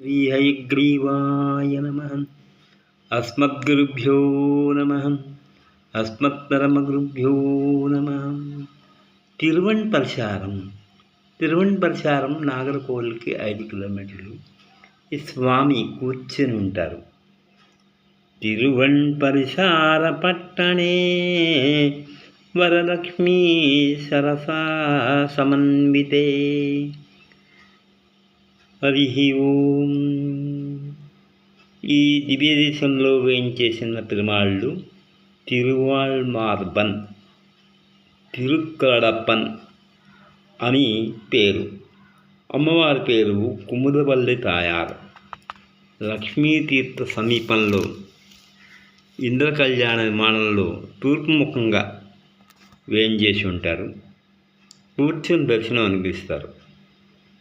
श्रीहयग्रीवाय नमः। अस्मद्गुरुभ्यो नमः। अस्मत्परमगुरुभ्यो नमः. తిరువణ్పరశారం నాగర్కోవిల్కి 5 కిలోమీటర్లు. ఈ స్వామి కూర్చొని ఉంటారు. తిరువణ్పరశార పట్టణే వరలక్ష్మీ సరసా సమన్వితే. హరి ఓం. ఈ దివ్యదేశంలో వేయించేసిన పెరుమాళ్ళు తిరువాళ్మార్బన్, తిరుక్కడప్పన్ అని పేరు. అమ్మవారి పేరు కుముదవల్లి తాయారు. లక్ష్మీతీర్థ సమీపంలో ఇంద్రకళ్యాణ విమానంలో తూర్పుముఖంగా వేయించేసి ఉంటారు. కూర్చొని దర్శనం అనుగ్రహిస్తారు.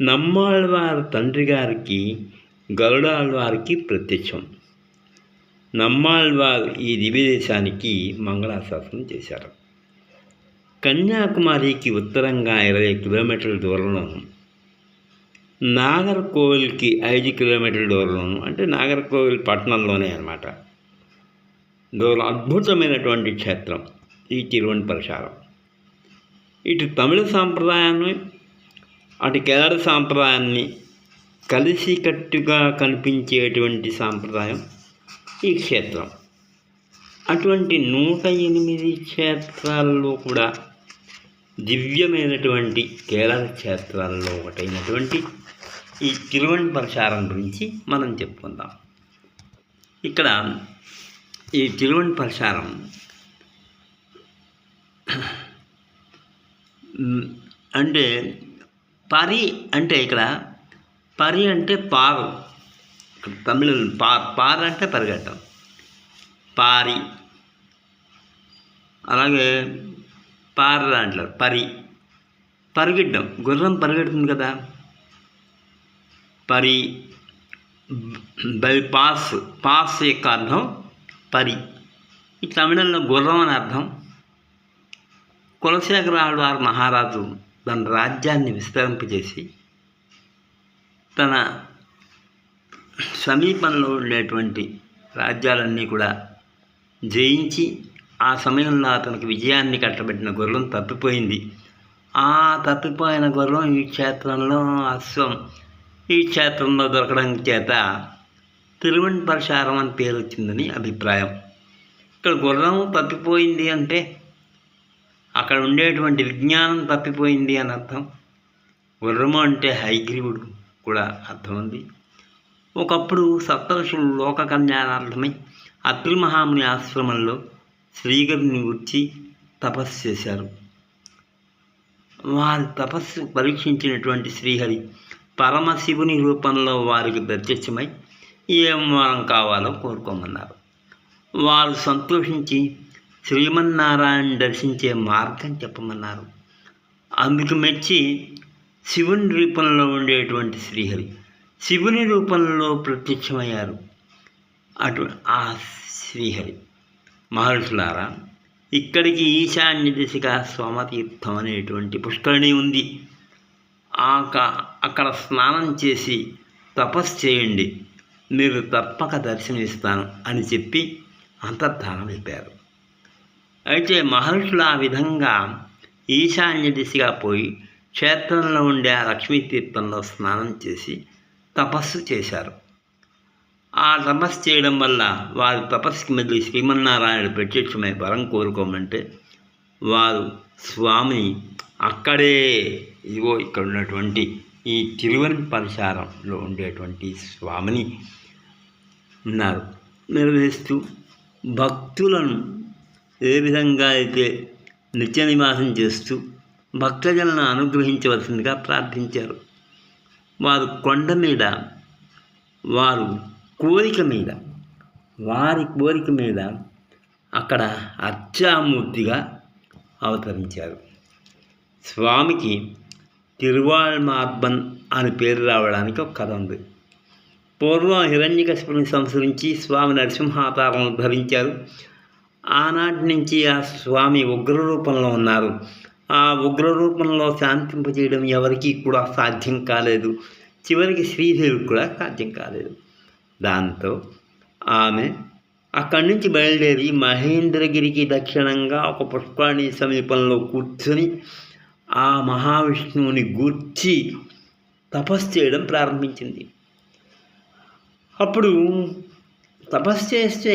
నమ్మాళ్వారి తండ్రి గారికి గరుడాళ్వారికి ప్రత్యక్షం. నమ్మాళ్వారు ఈ దివ్యదేశానికి మంగళాశాసనం చేశారు. కన్యాకుమారికి ఉత్తరంగా 20 కిలోమీటర్ల దూరంలోను, నాగర్కోవిల్కి 5 కిలోమీటర్ల దూరంలోను, అంటే నాగర్కోవిల్ పట్టణంలోనే అన్నమాట, దూరం అద్భుతమైనటువంటి క్షేత్రం ఈ తిరువణ్పరశారం. ఇటు తమిళ సాంప్రదాయాన్ని అటు కేరళ సాంప్రదాయాన్ని కలిసికట్టుగా కనిపించేటువంటి సాంప్రదాయం ఈ క్షేత్రం. అటువంటి 108 క్షేత్రాల్లో కూడా దివ్యమైనటువంటి కేరళ క్షేత్రాల్లో ఒకటైనటువంటి ఈ తిరువణ్పరశారం గురించి మనం చెప్పుకుందాం. ఇక్కడ ఈ తిరువణ్పరశారం అంటే పరి అంటే ఇక్కడ పరి అంటే పారు, తమిళ పారు అంటే పరిగెట్టం, పారి. అలాగే పార అంటారు, పరిగెట్టడం, గుర్రం పరిగెడుతుంది కదా, పరి. పాస్ యొక్క అర్థం పరి. ఈ తమిళంలో గుర్రం అని అర్థం. కులశేఖర ఆళ్వార్ మహారాజు తన రాజ్యాన్ని విస్తరింపజేసి తన సమీపంలో ఉండేటువంటి రాజ్యాలన్నీ కూడా జయించి ఆ సమయంలో అతనికి విజయాన్ని కట్టబెట్టిన గుర్రం తప్పిపోయింది. ఆ తప్పిపోయిన గుర్రం ఈ క్షేత్రంలో అశ్వం ఈ క్షేత్రంలో దొరకడం చేత తిరువణ్పరశారం అని పేరు వచ్చిందని అభిప్రాయం. ఇక్కడ గుర్రం తప్పిపోయింది అంటే అక్కడ ఉండేటువంటి విజ్ఞానం తప్పిపోయింది అని అర్థం. గుర్రము అంటే హయగ్రీవుడు కూడా అర్థం ఉంది. ఒకప్పుడు సప్తఋషులు లోక కళ్యాణార్థమై అత్రి మహాముని ఆశ్రమంలో శ్రీహరిని గుర్చి తపస్సు చేశారు. వారి తపస్సు పరీక్షించినటువంటి శ్రీహరి పరమశివుని రూపంలో వారికి ప్రత్యక్షమై ఏం వరం కావాలో కోరుకోమన్నారు. వారు సంతోషించి శ్రీమన్నారాయణ దర్శించే మార్గం చెప్పమన్నారు. అందుకు మెచ్చి శివుని రూపంలో ఉండేటువంటి శ్రీహరి శివుని రూపంలో ప్రత్యక్షమయ్యారు. ఆ శ్రీహరి మహర్షులారా, ఇక్కడికి ఈశాన్య దిశగా సోమతీర్థం అనేటువంటి పుష్కరిణి ఉంది. అక్కడ స్నానం చేసి తపస్సు చేయండి, మీరు తప్పక దర్శనమిస్తాను అని చెప్పి అంతర్ధానం అయిపోయారు. అయితే మహర్షులు ఆ విధంగా ఈశాన్య దిశగా పోయి క్షేత్రంలో ఉండే ఆ లక్ష్మీతీర్థంలో స్నానం చేసి తపస్సు చేశారు. ఆ తపస్సు చేయడం వల్ల వారి తపస్సుకి మళ్ళీ శ్రీమన్నారాయణుడు ప్రత్యక్షమై వరం కోరుకోమంటే వారు స్వామిని అక్కడే ఇదిగో ఇక్కడ ఉన్నటువంటి ఈ తిరువణ్పరశారంలో ఉండేటువంటి స్వామిని ఉన్నారు నిర్వహిస్తూ భక్తులను ఏ విధంగా అయితే నిత్య నివాసం చేస్తూ భక్తజనులను అనుగ్రహించవలసిందిగా ప్రార్థించారు. వారు కొండ మీద వారి కోరిక మీద అక్కడ అర్చామూర్తిగా అవతరించారు. స్వామికి తిరువాళ్మార్బన్ అని పేరు రావడానికి ఒక కథ ఉంది. పూర్వం హిరణ్యకశిపుని సంహరించి స్వామి నరసింహావతారం ధరించారు. ఆనాటి నుంచి ఆ స్వామి ఉగ్రరూపంలో ఉన్నారు. ఆ ఉగ్రరూపంలో శాంతింపజేయడం ఎవరికీ కూడా సాధ్యం కాలేదు. చివరికి శ్రీదేవికి కూడా సాధ్యం కాలేదు. దాంతో ఆమె అక్కడి నుంచి బయలుదేరి మహేంద్రగిరికి దక్షిణంగా ఒక పుష్కరిణి సమీపంలో కూర్చొని ఆ మహావిష్ణువుని గూర్చి తపస్సు చేయడం ప్రారంభించింది. అప్పుడు తపస్సు చేస్తే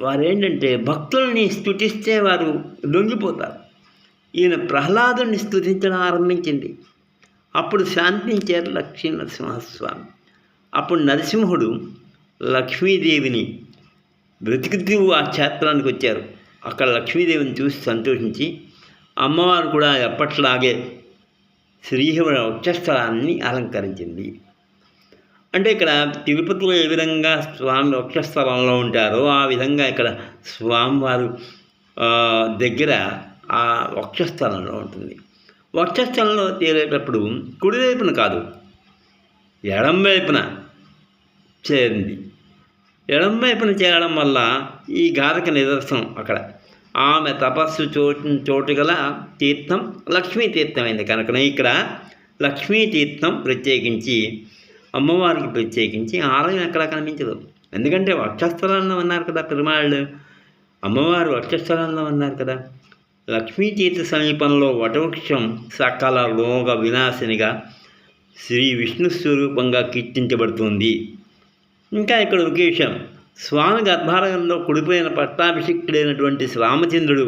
వారేంటంటే భక్తుల్ని స్తుతిస్తే వారు లొంగిపోతారు. ఈయన ప్రహ్లాదుని స్తుతించడం ఆరంభించింది. అప్పుడు శాంతించారు లక్ష్మీ నరసింహస్వామి. అప్పుడు నరసింహుడు లక్ష్మీదేవిని వెతుకుతూ ఆ క్షేత్రానికి వచ్చారు. అక్కడ లక్ష్మీదేవిని చూసి సంతోషించి అమ్మవారు కూడా ఎప్పట్లాగే శ్రీహరి వక్షస్థలాన్ని అలంకరించింది. అంటే ఇక్కడ తిరుపతిలో ఏ విధంగా స్వామి వక్షస్థలంలో ఉంటారో ఆ విధంగా ఇక్కడ స్వామివారు దగ్గర ఆ వక్షస్థలంలో ఉంటుంది. వక్షస్థలంలో తేలేటప్పుడు కుడివైపున కాదు, ఎడం వైపున చేరింది. ఎడం వైపున చేరడం వల్ల ఈ గాథక నిదర్శనం. అక్కడ ఆమె తపస్సు చోటు గల తీర్థం లక్ష్మీ తీర్థమైంది కనుకనే ఇక్కడ లక్ష్మీ తీర్థం ప్రత్యేకించి అమ్మవారికి ప్రత్యేకించి ఆలయం ఎక్కడ కనిపించదు. ఎందుకంటే వక్షస్థలంలో ఉన్నారు కదా పెరుమాళ్ళు, అమ్మవారు వక్షస్థలంలో ఉన్నారు కదా. లక్ష్మీ తీర్థ సమీపంలో వటవృక్షం సకల రోగ వినాశినిగా శ్రీ విష్ణు స్వరూపంగా కీర్తించబడుతుంది. ఇంకా ఇక్కడ ఒక విషయం, స్వామి గర్భాలయంలో కుడిపోయిన పట్టాభిషిక్తుడైనటువంటి రామచంద్రుడు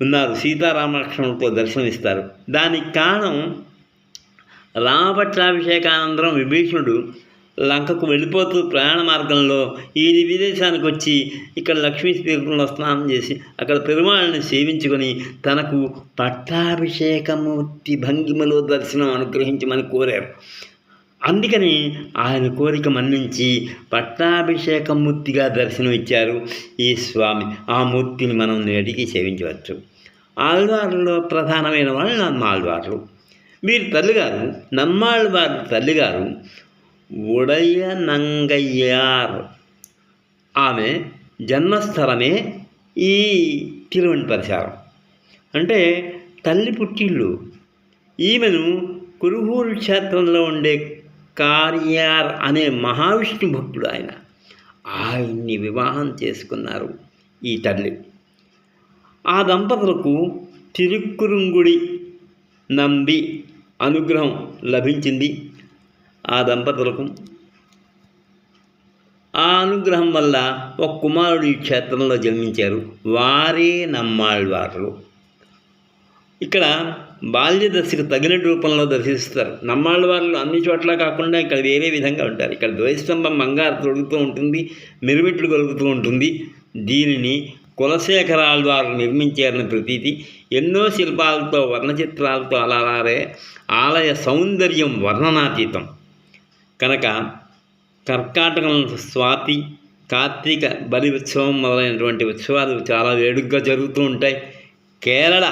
ఉన్నారు, సీతారామలక్ష్మణులతో దర్శనమిస్తారు. దానికి కారణం రామపట్టాభిషేకానంతరం విభీషణుడు లంకకు వెళ్ళిపోతూ ప్రయాణ మార్గంలో ఈ విదేశానికి వచ్చి ఇక్కడ లక్ష్మీ తీర్థంలో స్నానం చేసి అక్కడ పెరుమాళ్ళని సేవించుకొని తనకు పట్టాభిషేకమూర్తి భంగిమలో దర్శనం అనుగ్రహించమని కోరారు. అందుకని ఆయన కోరిక మన్నించి పట్టాభిషేకమూర్తిగా దర్శనం ఇచ్చారు ఈ స్వామి. ఆ మూర్తిని మనం నేటికి సేవించవచ్చు. ఆళ్వార్లలో ప్రధానమైన వాళ్ళు నమ్మాళ్వార్లు. వీరి తల్లిగారు నమ్మాళ్వారి తల్లిగారు ఉడయ నంగయ్యార్. ఆమె జన్మస్థలమే ఈ తిరువెంపరచారం, అంటే తల్లి పుట్టిల్లు. ఈమెను కురుహూరు క్షేత్రంలో ఉండే కార్యార్ అనే మహావిష్ణు భక్తుడు ఆయన్ని వివాహం చేసుకున్నారు ఈ తల్లి. ఆ దంపతులకు తిరుక్కురుంగుడి నంబి అనుగ్రహం లభించింది. ఆ దంపతులకు ఆ అనుగ్రహం వల్ల ఒక కుమారుడు ఈ క్షేత్రంలో జన్మించారు. వారే నమ్మాళ్వార్లు. ఇక్కడ బాల్యదశకు తగిన రూపంలో దర్శిస్తారు. నమ్మాళ్వార్లు అన్ని చోట్ల కాకుండా ఇక్కడ వేరే విధంగా ఉంటారు. ఇక్కడ ద్వైస్తంభం బంగారు తొడుగుతూ ఉంటుంది, మిరుమిట్లు కలుగుతూ ఉంటుంది. దీనిని కులశేఖరాళ్వారు నిర్మించారని ప్రతీతి. ఎన్నో శిల్పాలతో వర్ణచిత్రాలతో అలారే ఆలయ సౌందర్యం వర్ణనాతీతం కనుక కర్కాటకం స్వాతి కార్తీక బలి ఉత్సవం మొదలైనటువంటి ఉత్సవాలు చాలా వేడుకగా జరుగుతూ ఉంటాయి. కేరళ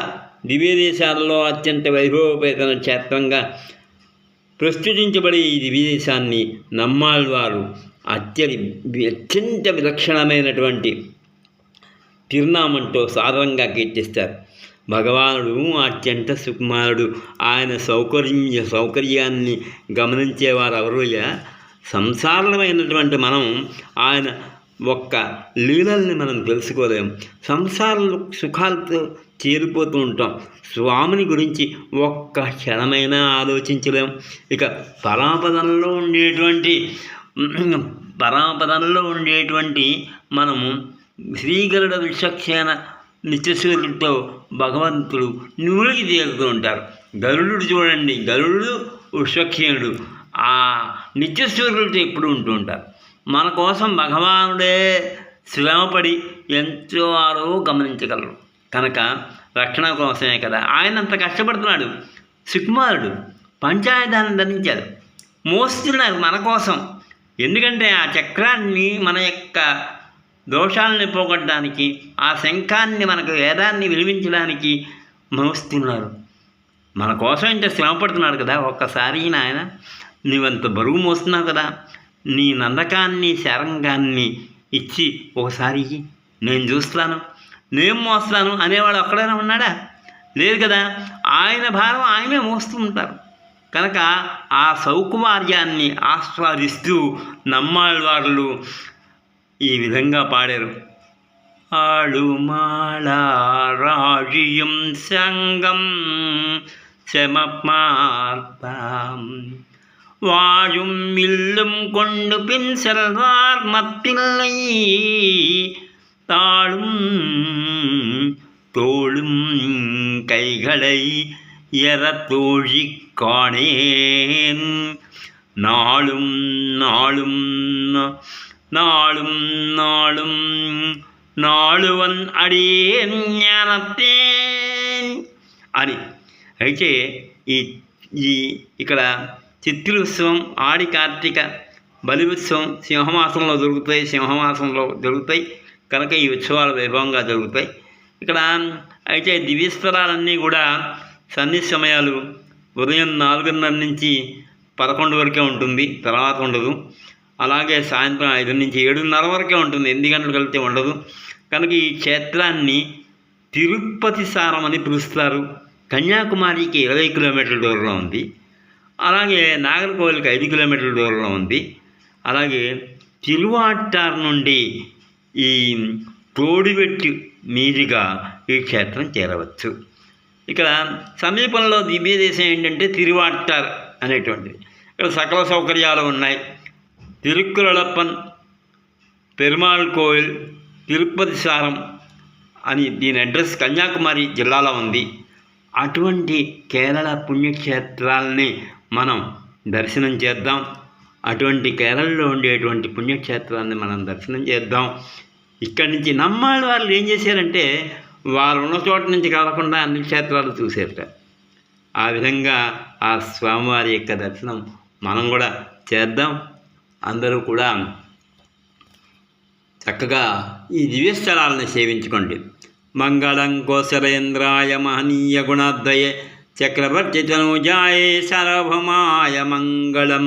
దివ్యదేశాలలో అత్యంత వైభవపేతన క్షేత్రంగా ప్రస్తుతించబడే ఈ దివ్యదేశాన్ని నమ్మాళ్వారు అత్యంత విలక్షణమైనటువంటి తిరునామంతో సాధారణంగా కీర్తిస్తారు. భగవానుడు అత్యంత సుకుమారుడు. ఆయన సౌకర్యాన్ని గమనించేవారు ఎవరుగా సంసారమైనటువంటి మనం ఆయన ఒక్క లీలల్ని మనం తెలుసుకోలేము. సంసార సుఖాలతో చేరిపోతూ ఉంటాం. స్వామిని గురించి ఒక్క క్షణమైనా ఆలోచించలేం. ఇక పరాపదంలో ఉండేటువంటి మనము శ్రీగరుడ విశ్వక్షేణ నిత్యసూర్యుడితో భగవంతుడు నూలికి తేలుతూ ఉంటారు. గరుడు చూడండి, గరుడు విశ్వక్షేణుడు ఆ నిత్యసూర్యుడితో ఎప్పుడు ఉంటూ ఉంటారు. మన కోసం భగవానుడే శ్రమపడి ఎంతో వారో గమనించగలరు. కనుక రక్షణ కోసమే కదా ఆయన అంత కష్టపడుతున్నాడు. సుకుమారుడు పంచాయతాన్ని ధరించాడు, మోస్తున్నారు మన కోసం. ఎందుకంటే ఆ చక్రాన్ని మన యొక్క దోషాలని పోగొట్టడానికి, ఆ శంఖాన్ని మనకు వేదాన్ని విలువించడానికి మోస్తున్నారు. మన కోసం ఇంత శ్రమపడుతున్నాడు కదా. ఒక్కసారి నాయన నీవంత బరువు మోస్తున్నావు కదా, నీ నందకాన్ని శారంగాన్ని ఇచ్చి ఒకసారి నేను చూస్తాను, నేను మోస్తాను అనేవాడు ఒక్కడైనా ఉన్నాడా? లేదు కదా. ఆయన భారం ఆయనే మోస్తూ ఉంటారు. కనుక ఆ సౌకుమార్యాన్ని ఆస్వాదిస్తూ నమ్మాళ్ళవార్లు ఈ విధంగా పాడారు. ఆడుమాళ రాజియం సంగం செமப்பார்த்தாம் வாழும் வில்லும் கொண்டு பின் செல்வார் மத்தில்லை தாழும் தோளும் கைகளை எறத்தோழி காணேன் நாளும் நாளும் நாளும் நாளும் నాలువన్ అడియేన్ జ్ఞానత్తేన్ అని. అయితే ఈ ఇక్కడ చిత్తి ఉత్సవం, ఆడి కార్తీక బలి ఉత్సవం సింహమాసంలో జరుగుతాయి కనుక ఈ ఉత్సవాలు వైభవంగా జరుగుతాయి. ఇక్కడ అయితే దివ్యస్థలాలన్నీ కూడా సన్ని సమయాలు ఉదయం 4:30 నుంచి 11 వరకే ఉంటుంది, తర్వాత ఉండదు. అలాగే సాయంత్రం 5 నుంచి 7:30 వరకే ఉంటుంది, 8 గంటలకు వెళ్తే ఉండదు. కనుక ఈ క్షేత్రాన్ని తిరుపతి సారం అని పిలుస్తారు. కన్యాకుమారికి 20 కిలోమీటర్ల దూరంలో ఉంది. అలాగే నాగర్కోవిల్కి 5 కిలోమీటర్ల దూరంలో ఉంది. అలాగే తిరువాట్టార్ నుండి ఈ తోడివెట్టి మీదుగా ఈ క్షేత్రం చేరవచ్చు. ఇక్కడ సమీపంలో దివ్య దేశం ఏంటంటే తిరువాట్టార్ అనేటువంటిది. ఇక్కడ సకల సౌకర్యాలు ఉన్నాయి. తిరుక్కురళప్పన్, పెరుమాళ్ కోవిల్, తిరుపతి సారం అని దీని అడ్రస్ కన్యాకుమారి జిల్లాలో ఉంది. అటువంటి కేరళ పుణ్యక్షేత్రాలని మనం దర్శనం చేద్దాం. అటువంటి కేరళలో ఉండేటువంటి పుణ్యక్షేత్రాన్ని మనం దర్శనం చేద్దాం. ఇక్కడి నుంచి నమ్మాళ్ళ వాళ్ళు ఏం చేశారంటే వారు ఉన్న చోట నుంచి కదలకుండా అన్ని క్షేత్రాలు చూసేట. ఆ విధంగా ఆ స్వామివారి యొక్క దర్శనం మనం కూడా చేద్దాం. అందరూ కూడా చక్కగా ఈ దివ్యస్థలాలను సేవించుకోండి. మంగళం కోసలేంద్రాయ మహనీయ గుణాద్వయే చక్రవర్తి తనూజాయే సార్వభౌమాయ మంగళం.